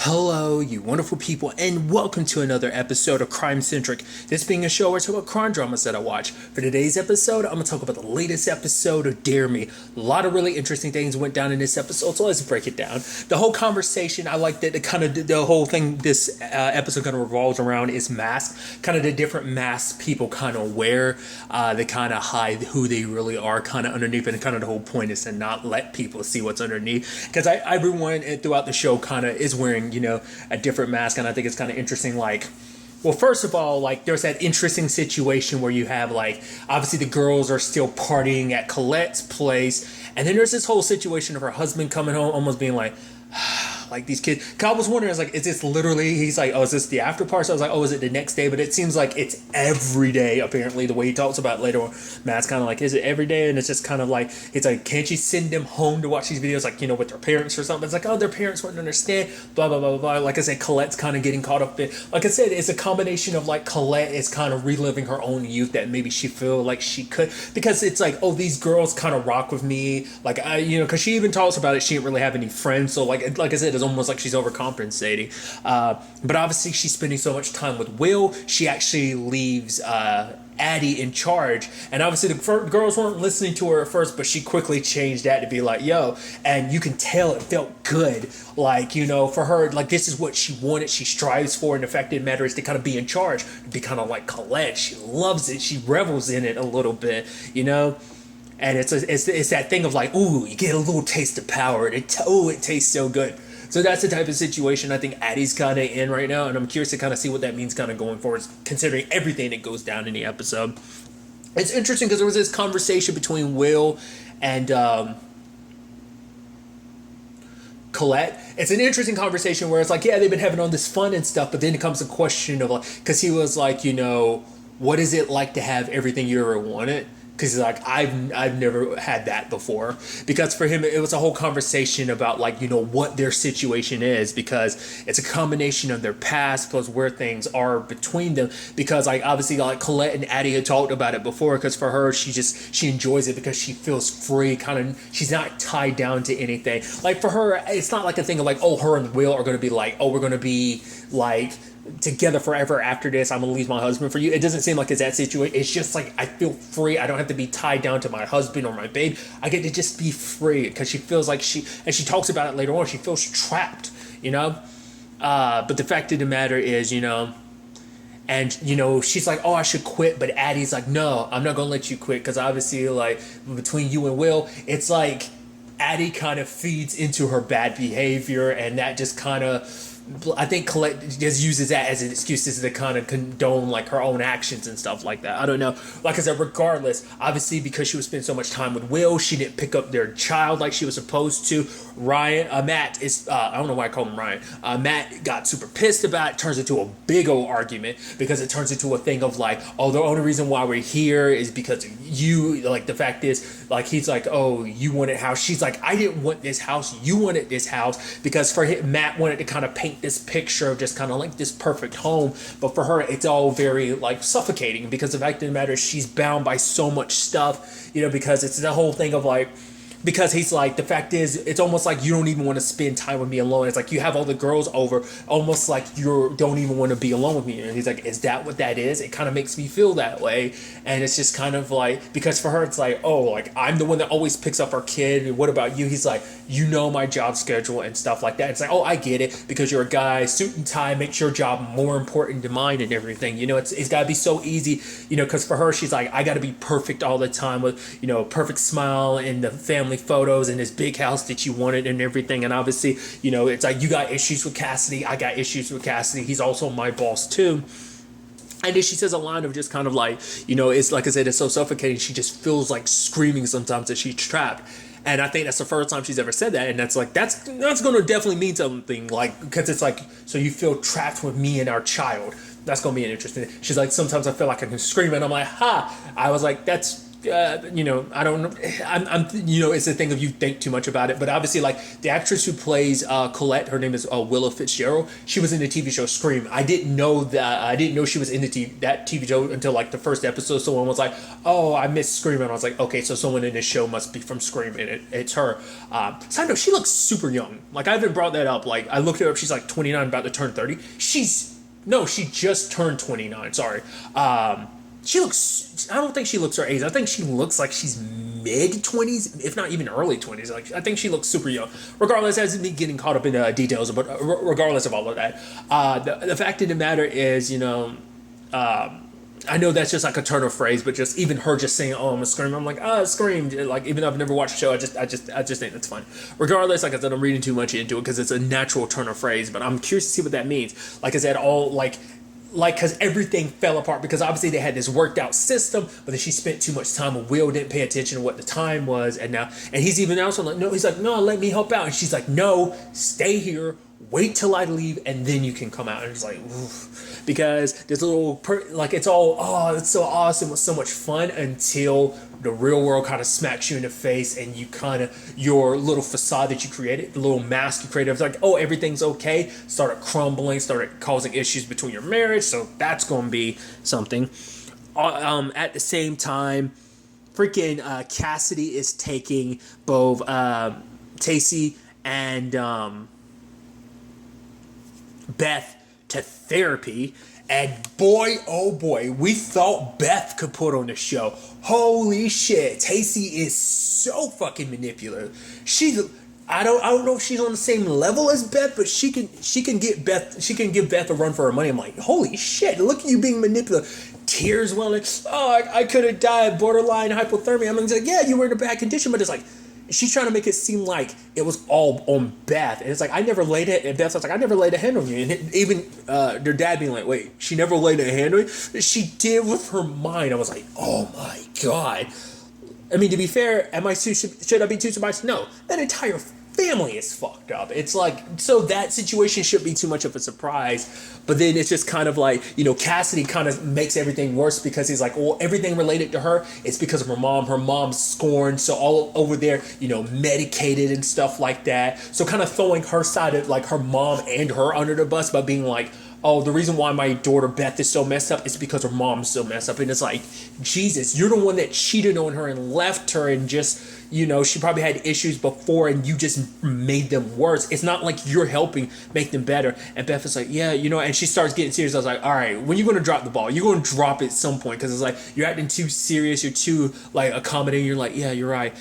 Hello, you wonderful people, and welcome to another episode of Crime Centric. This being a show where I talk about crime dramas that I watch. For today's episode, I'm going to talk about the latest episode of Dare Me. A lot of really interesting things went down in this episode, so let's break it down. The whole conversation, I like that the whole thing this episode kind of revolves around is masks. Kind of the different masks people kind of wear. They kind of hide who they really are kind of underneath, and kind of the whole point is to not let people see what's underneath. Because everyone throughout the show kind of is wearing a different mask, and I think it's kind of interesting. Well, first of all, there's that interesting situation where you have obviously the girls are still partying at Colette's place, and then there's this whole situation of her husband coming home almost being like these kids. I was wondering, I was like, is this literally, he's like, oh, is this the after party? So I was like, oh, is it the next day? But it seems like it's every day, apparently, the way he talks about it later on. Matt's kind of like, is it every day? And it's just kind of like, it's like, can't you send them home to watch these videos, with their parents or something? It's like, oh, their parents wouldn't understand, blah, blah, blah, blah, blah. Like I said, Colette's kind of getting caught up in, like I said, it's a combination of Colette is kind of reliving her own youth that maybe she feel like she could, because it's like, oh, these girls kind of rock with me. Because she even talks about it, she didn't really have any friends. So like I said, it's almost like she's overcompensating. But obviously she's spending so much time with Will, she actually leaves Addie in charge. And obviously the girls weren't listening to her at first, but she quickly changed that to be like, yo, and you can tell it felt good. For her, this is what she wanted, she strives for, and the fact of the matter is to kind of be in charge, be kind of like Colette. She loves it, she revels in it a little bit, And it's that thing of ooh, you get a little taste of power. It tastes so good. So that's the type of situation I think Addie's kind of in right now, and I'm curious to kind of see what that means kind of going forward, considering everything that goes down in the episode. It's interesting because there was this conversation between Will and Colette. It's an interesting conversation where it's like, yeah, they've been having all this fun and stuff, but then it comes a question of because he was like, what is it like to have everything you ever wanted? Because he's like, I've never had that before. Because for him, it was a whole conversation about what their situation is, because it's a combination of their past plus where things are between them. Because obviously Colette and Addie had talked about it before. Because for her, she enjoys it because she feels free. She's not tied down to anything. For her, it's not like a thing of her and Will are going to be we're going to be together forever after this, I'm gonna leave my husband for you. It doesn't seem like it's that situation. It's just I feel free. I don't have to be tied down to my husband or my babe. I get to just be free, because she feels like she talks about it later on, she feels trapped, but the fact of the matter is, and she's like, oh, I should quit, but Addie's like, no, I'm not gonna let you quit, because obviously between you and Will, it's Addie kind of feeds into her bad behavior, and that just kind of, I think Colette just uses that as an excuse to kind of condone her own actions and stuff like that. I don't know. Like I said, regardless, obviously because she was spending so much time with Will, she didn't pick up their child like she was supposed to. Matt is, I don't know why I call him Ryan. Matt got super pissed about it. Turns into a big old argument, because it turns into a thing of oh, the only reason why we're here is because of you. The fact is, he's like, oh, you wanted house. She's like, I didn't want this house. You wanted this house. Because for him, Matt wanted to kind of paint this picture of just kind of this perfect home, but for her it's all very suffocating, because the fact of the matter is she's bound by so much stuff, because it's the whole thing of because he's the fact is, it's almost you don't even want to spend time with me alone. It's you have all the girls over, almost you don't even want to be alone with me. And he's like, is that what that is? It kind of makes me feel that way. And it's just kind of because for her it's oh, I'm the one that always picks up our kid, what about you? He's like, my job schedule and stuff like that. It's oh, I get it, because you're a guy, suit and tie makes your job more important to mine and everything. It's got to be so easy, because for her, she's I got to be perfect all the time with, perfect smile and the family photos and this big house that you wanted and everything. And obviously, it's you got issues with Cassidy, I got issues with Cassidy, he's also my boss too. And then she says a line of just kind of it's like I said, it's so suffocating. She just feels screaming sometimes that she's trapped. And I think that's the first time she's ever said that. And that's that's going to definitely mean something, because it's so you feel trapped with me and our child. That's going to be an interesting. She's like, sometimes I feel like I can scream, and I'm like, ha. I was like, that's I don't know. It's a thing of you think too much about it. But obviously, like the actress who plays Colette, her name is Willa Fitzgerald. She was in the TV show Scream. I didn't know that. I didn't know she was in that TV show until like the first episode. Someone was like, "Oh, I missed Scream," and I was like, "Okay, so someone in this show must be from Scream," and it's her. Side note, she looks super young. Like I haven't brought that up. Like I looked her up. She's like 29, about to turn 30. She just turned 29. Sorry. She looks. I don't think she looks her age. I think she looks like she's mid-20s, if not even early 20s. Like I think she looks super young. Regardless, as me getting caught up in details, but regardless of all of that, the fact of the matter is, I know that's just like a turn of phrase, but just even her just saying, "Oh, I'm a Scream," I'm like, Scream. Like even though I've never watched the show, I just think that's fun. Regardless, like I said, I'm reading too much into it because it's a natural turn of phrase. But I'm curious to see what that means. Like I said, because everything fell apart because obviously they had this worked out system, but then she spent too much time with Will, didn't pay attention to what the time was, and he's even also like, no, he's like, no, let me help out, and she's like, no, stay here, wait till I leave, and then you can come out. And it's like, oof. Because this it's all, oh, it's so awesome, it's so much fun until the real world kind of smacks you in the face, and your little facade that you created, the little mask you created, it's like, oh, everything's okay, started crumbling, started causing issues between your marriage, so that's going to be something. At the same time, freaking Cassidy is taking both Tacy and Beth to therapy, and boy, oh boy, we thought Beth could put on the show. Holy shit, Tacy is so fucking manipulative. I don't know if she's on the same level as Beth, but she can give Beth a run for her money. I'm like, holy shit, look at you being manipulative. Tears welling. Oh, I could have died, borderline hypothermia. I mean, it's like, yeah, you were in a bad condition, but it's like, she's trying to make it seem like it was all on Beth. And it's like, I never laid it. And Beth was like, I never laid a hand on you. And even their dad being like, wait, she never laid a hand on you? She did with her mind. I was like, oh my God. I mean, to be fair, should I be too surprised? No. That entire family is fucked up. It's like, so that situation shouldn't be too much of a surprise. But then it's just kind of like, Cassidy kind of makes everything worse because he's like, well, everything related to her, it's because of her mom. Her mom's scorned, so all over there, medicated and stuff like that. So kind of throwing her side of like her mom and her under the bus by being like, oh, the reason why my daughter Beth is so messed up is because her mom's so messed up. And it's like, Jesus, you're the one that cheated on her and left her and just, she probably had issues before and you just made them worse. It's not like you're helping make them better. And Beth is like, yeah, and she starts getting serious. I was like, all right, when are you going to drop the ball? You're going to drop it at some point because it's like, you're acting too serious. You're too like accommodating. You're like, yeah, you're right.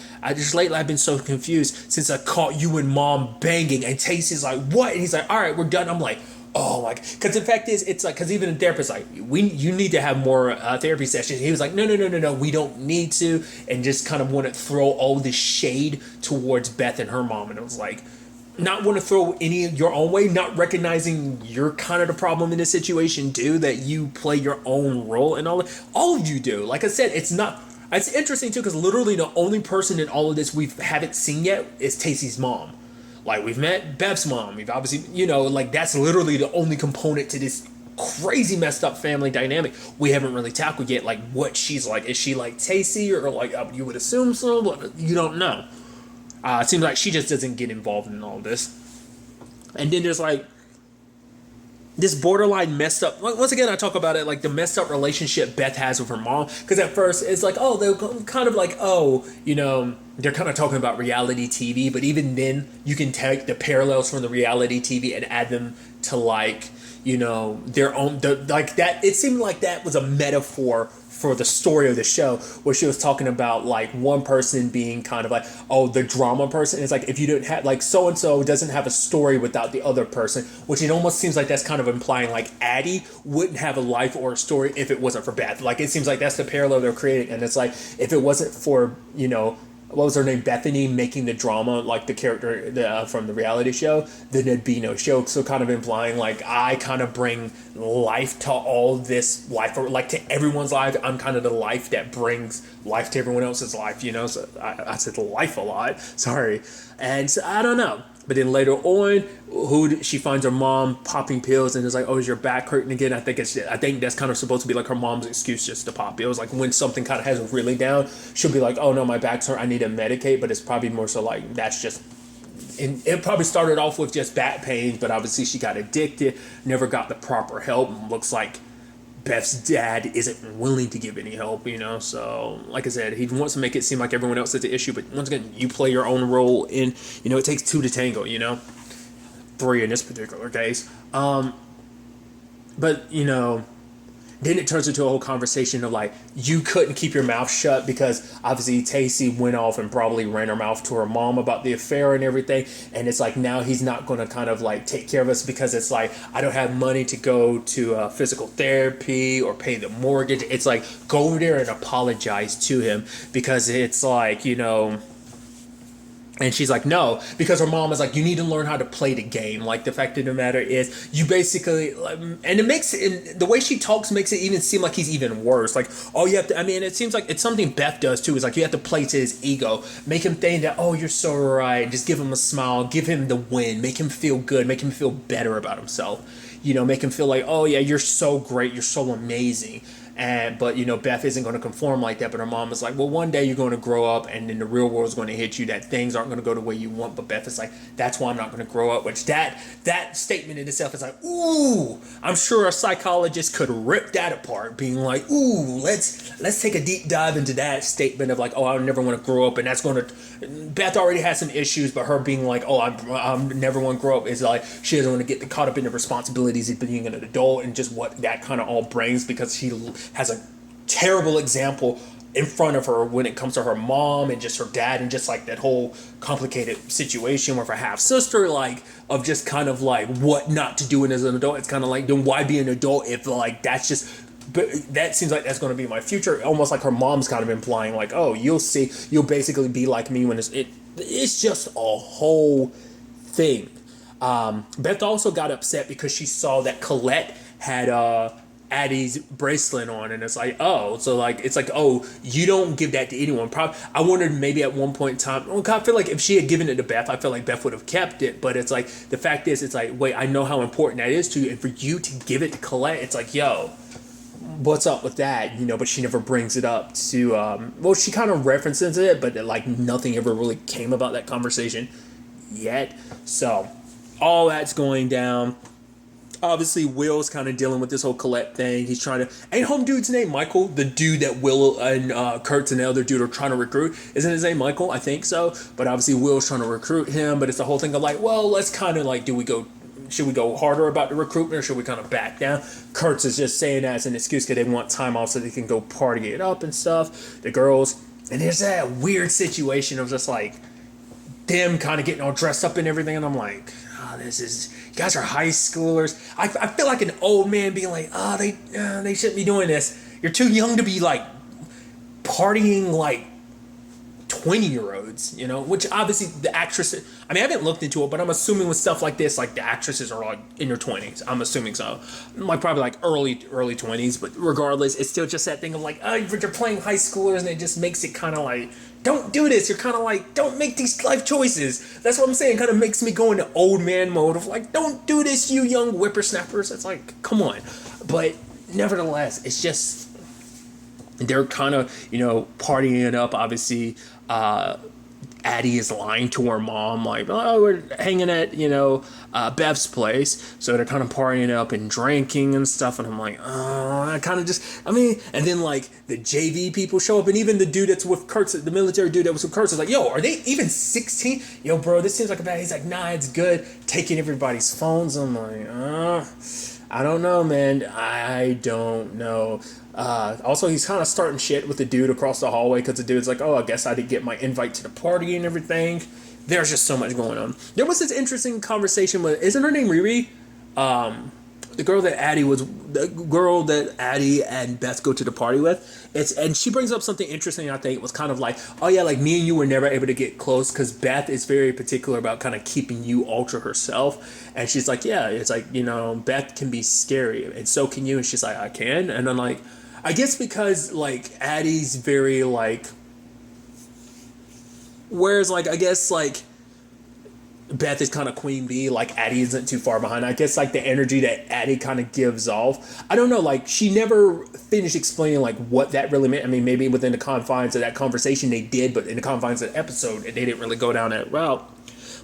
Lately I've been so confused since I caught you and mom banging. And Tacy's like, what? And he's like, all right, we're done. I'm like, oh my, because the fact is, it's like, because even the therapist like, you need to have more therapy sessions. He was like, no, we don't need to, and just kind of want to throw all this shade towards Beth and her mom. And it was like, not want to throw any your own way, not recognizing you're kind of the problem in this situation too, that you play your own role and all of you do. Like I said, it's interesting too, because literally the only person in all of this we haven't seen yet is Tacy's mom. Like, we've met Beth's mom. We've obviously, that's literally the only component to this crazy messed up family dynamic we haven't really tackled yet. Like, what she's like. Is she like Tacy or like, you would assume so, but you don't know. It seems like she just doesn't get involved in all this. And then there's like this borderline messed up, once again, I talk about it, like the messed up relationship Beth has with her mom. Because at first it's like, oh, they're kind of like, they're kind of talking about reality TV, but even then you can take the parallels from the reality TV and add them to like, their own, like that. It seemed like that was a metaphor for the story of the show, where she was talking about like one person being kind of like, oh, the drama person. It's like, if you don't have, like, so and so doesn't have a story without the other person, which it almost seems like that's kind of implying like Addie wouldn't have a life or a story if it wasn't for Beth. Like, it seems like that's the parallel they're creating. And it's like, if it wasn't for, what was her name, Bethany, making the drama, like the character from the reality show, then there'd be no show. So kind of implying like, I kind of bring life to all this life, or like to everyone's life. I'm kind of the life that brings life to everyone else's life, So I said life a lot, sorry. And so I don't know. But then later on, she finds her mom popping pills and is like, oh, is your back hurting again? I think that's kind of supposed to be like her mom's excuse just to pop pills. Like when something kind of has her really down, she'll be like, oh no, my back's hurt, I need to medicate. But it's probably more so like that's just, and it probably started off with just back pains, but obviously she got addicted, never got the proper help. Looks like Beth's dad isn't willing to give any help, so like I said, he wants to make it seem like everyone else is the issue, but once again, you play your own role in, it takes two to tango, three in this particular case. But then it turns into a whole conversation of like, you couldn't keep your mouth shut because obviously Tacy went off and probably ran her mouth to her mom about the affair and everything. And it's like, now he's not going to kind of like take care of us because it's like, I don't have money to go to physical therapy or pay the mortgage. It's like, go over there and apologize to him because it's like, and she's like, no, because her mom is like, you need to learn how to play the game. Like, the fact of the matter is, you basically, and it makes it, the way she talks makes it even seem like he's even worse. Like, oh, you have to, it seems like it's something Beth does too. Is like, you have to play to his ego. Make him think that, oh, you're so right. Just give him a smile. Give him the win. Make him feel good. Make him feel better about himself. Make him feel like, oh, yeah, you're so great. You're so amazing. But Beth isn't going to conform like that. But her mom is like, well, one day you're going to grow up and then the real world is going to hit you that things aren't going to go the way you want. But Beth is like, that's why I'm not going to grow up. Which that statement in itself is like, ooh, I'm sure a psychologist could rip that apart, being like, ooh, let's take a deep dive into that statement of like, oh, I never want to grow up. And that's going to, Beth already has some issues, but her being like, oh, I'm never want to grow up is like, she doesn't want to get caught up in the responsibilities of being an adult and just what that kind of all brings, because she has a terrible example in front of her when it comes to her mom and just her dad and just like that whole complicated situation with her half sister, like of just kind of like what not to do as an adult. It's kind of like, then why be an adult if like that's just, but that seems like that's going to be my future. Almost like her mom's kind of implying like, oh, you'll see, you'll basically be like me when it's just a whole thing. Beth also got upset because she saw that Colette had Addie's bracelet on, and it's like, oh, so like it's like, oh, you don't give that to anyone. Probably, I wondered maybe at one point in time, I feel like if she had given it to Beth, I feel like Beth would have kept it. But it's like, the fact is, it's like, wait, I know how important that is to you, and for you to give it to Colette, it's like, yo, what's up with that? But she never brings it up to well, she kind of references it, but like nothing ever really came about that conversation yet. So all that's going down. Obviously, Will's kind of dealing with this whole Colette thing. He's trying to... Ain't home dude's name Michael? The dude that Will and Kurtz and the other dude are trying to recruit. Isn't his name Michael? I think so. But obviously, Will's trying to recruit him. But it's the whole thing of like, well, let's kind of like, should we go harder about the recruitment or should we kind of back down? Kurtz is just saying that as an excuse because they want time off so they can go party it up and stuff. The girls... And there's that weird situation of just like them kind of getting all dressed up and everything. And I'm like... you guys are high schoolers. I feel like an old man being like, they shouldn't be doing this. You're too young to be like partying like 20-year-olds, which obviously the actresses, I haven't looked into it, but I'm assuming with stuff like this, like the actresses are like in their 20s. I'm assuming so. Like probably like early 20s, but regardless, it's still just that thing of like, oh, you're playing high schoolers, and it just makes it kind of like, don't do this. You're kind of like, don't make these life choices. That's what I'm saying. Kind of makes me go into old man mode of like, don't do this, you young whippersnappers. It's like, come on. But nevertheless, it's just, they're kind of, partying it up. Obviously, Addie is lying to her mom, like, oh, we're hanging at, Bev's place. So they're kind of partying up and drinking and stuff. And I'm like, oh, I kind of just, and then like the JV people show up, and even the dude that's with Kurtz, the military dude that was with Kurtz is like, yo, are they even 16? Yo, bro, this seems like a bad. He's like, nah, it's good. Taking everybody's phones. I'm like, I don't know, man. I don't know. Also, he's kind of starting shit with the dude across the hallway because the dude's like, oh, I guess I didn't get my invite to the party and everything. There's just so much going on. There was this interesting conversation with, isn't her name Riri? The girl that Addie and Beth go to the party with. And she brings up something interesting. I think it was kind of like, oh yeah, like me and you were never able to get close because Beth is very particular about kind of keeping you ultra herself. And she's like, yeah, it's like, Beth can be scary and so can you. And she's like, I can. And I'm like, I guess because like Addie's very like, whereas like, I guess like Beth is kind of queen bee, like Addie isn't too far behind. I guess like the energy that Addie kind of gives off. I don't know, like she never finished explaining like what that really meant. I mean, maybe within the confines of that conversation they did, but in the confines of the episode, they didn't really go down that route.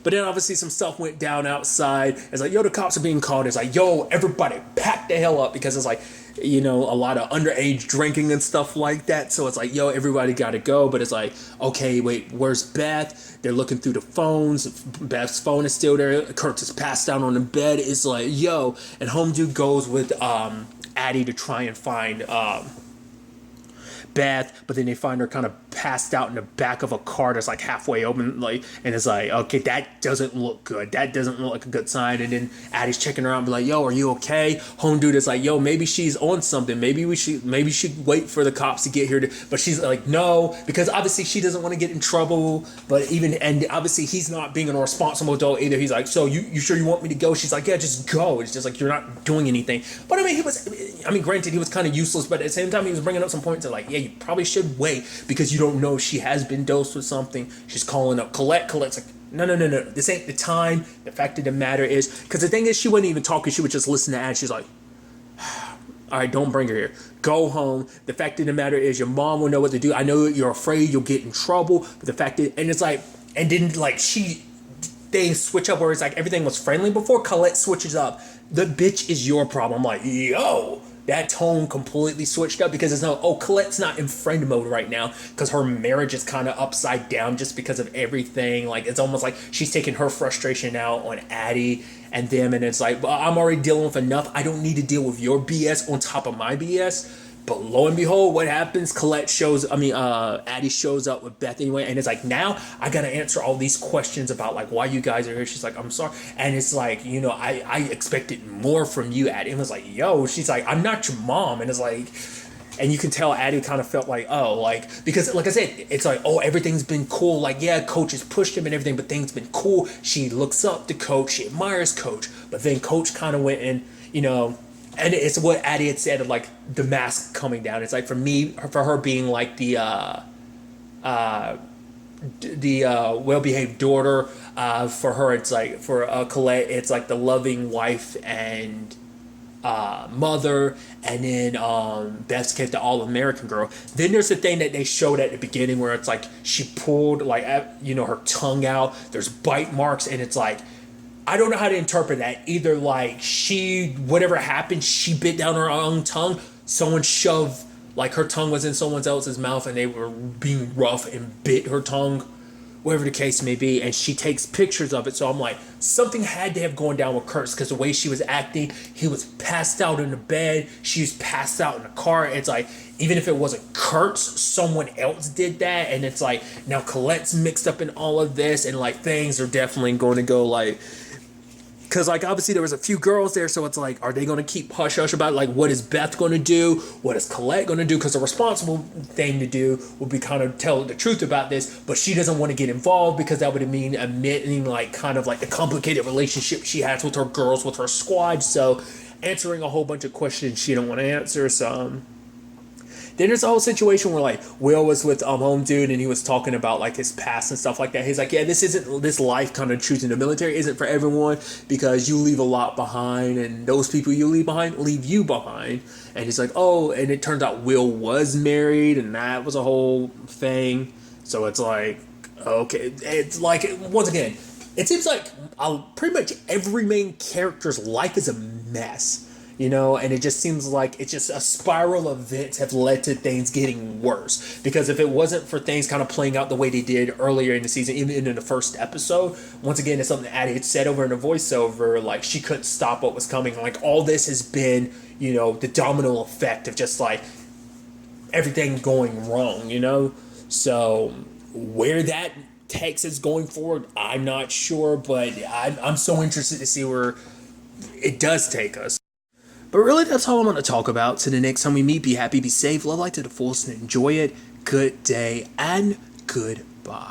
But then obviously some stuff went down outside. It's like, yo, the cops are being called. It's like, yo, everybody pack the hell up, because it's like, you know, a lot of underage drinking and stuff like that. So it's like, yo, everybody got to go. But it's like, okay, wait, where's Beth? They're looking through the phones. Beth's phone is still there. Kurtz is passed out on the bed. It's like, yo. And home dude goes with Addie to try and find Beth, but then they find her kind of passed out in the back of a car that's like halfway open, like, and it's like, okay, that doesn't look good. That doesn't look like a good sign. And then Addie's checking her out and be like, yo, are you okay? Home dude is like, yo, maybe she's on something. Maybe we should wait for the cops to get here. But she's like, no, because obviously she doesn't want to get in trouble. But and obviously he's not being a responsible adult either. He's like, so you sure you want me to go? She's like, yeah, just go. It's just like, you're not doing anything. But I mean, granted, he was kind of useless, but at the same time, he was bringing up some points of like, yeah, you probably should wait because you don't know if she has been dosed with something. She's calling up Colette. Colette's like, no, this ain't the time. The fact of the matter is, because the thing is, she wasn't even talking. She would just listen to ads. She's like, all right, don't bring her here. Go home. The fact of the matter is, your mom will know what to do. I know you're afraid you'll get in trouble, but the fact is, and it's like, and then like they switch up where it's like everything was friendly before. Colette switches up. The bitch is your problem. I'm like, yo. That tone completely switched up because it's not, oh, Colette's not in friend mode right now because her marriage is kind of upside down just because of everything. Like, it's almost like she's taking her frustration out on Addie and them, and it's like, well, I'm already dealing with enough. I don't need to deal with your BS on top of my BS. But lo and behold, what happens? Addie shows up with Beth anyway, and it's like, now I gotta answer all these questions about like why you guys are here. She's like, I'm sorry, and it's like, you know, I expected more from you, Addie. And it's like, yo, she's like, I'm not your mom, and it's like, and you can tell Addie kind of felt like, oh, like, because like I said, it's like, oh, everything's been cool. Like, yeah, Coach has pushed him and everything, but things been cool. She looks up to Coach, she admires Coach, but then Coach kind of went and, you know. And it's what Addie had said of like the mask coming down. It's like for her being like the well-behaved daughter. For her, it's like for Colette, it's like the loving wife and mother. And then Beth's kept the all-American girl. Then there's the thing that they showed at the beginning where it's like she pulled like her tongue out. There's bite marks, and it's like, I don't know how to interpret that. Either like whatever happened, she bit down her own tongue. Someone shoved, like her tongue was in someone else's mouth and they were being rough and bit her tongue, whatever the case may be. And she takes pictures of it. So I'm like, something had to have gone down with Kurtz because the way she was acting, he was passed out in the bed. She was passed out in the car. It's like, even if it wasn't Kurtz, someone else did that. And it's like, now Colette's mixed up in all of this, and like things are definitely going to go like, because, like, obviously there was a few girls there, so it's like, are they going to keep hush-hush about it? Like, what is Beth going to do? What is Colette going to do? Because the responsible thing to do would be kind of tell the truth about this, but she doesn't want to get involved because that would mean admitting, like, kind of like the complicated relationship she has with her girls, with her squad, so answering a whole bunch of questions she don't want to answer, so... Then there's a whole situation where like Will was with home dude and he was talking about like his past and stuff like that. He's like, yeah, this life kind of choosing the military isn't for everyone because you leave a lot behind and those people you leave behind leave you behind. And he's like, oh, and it turns out Will was married and that was a whole thing. So it's like, okay, it's like, once again, it seems like pretty much every main character's life is a mess. You know, and it just seems like it's just a spiral of events have led to things getting worse. Because if it wasn't for things kind of playing out the way they did earlier in the season, even in the first episode, once again, it's something that Addie had said over in the voiceover, like she couldn't stop what was coming. Like all this has been, you know, the domino effect of just like everything going wrong, you know? So where that takes us going forward, I'm not sure, but I'm so interested to see where it does take us. But really, that's all I'm going to talk about. So the next time we meet, be happy, be safe, love life to the fullest, and enjoy it. Good day and goodbye.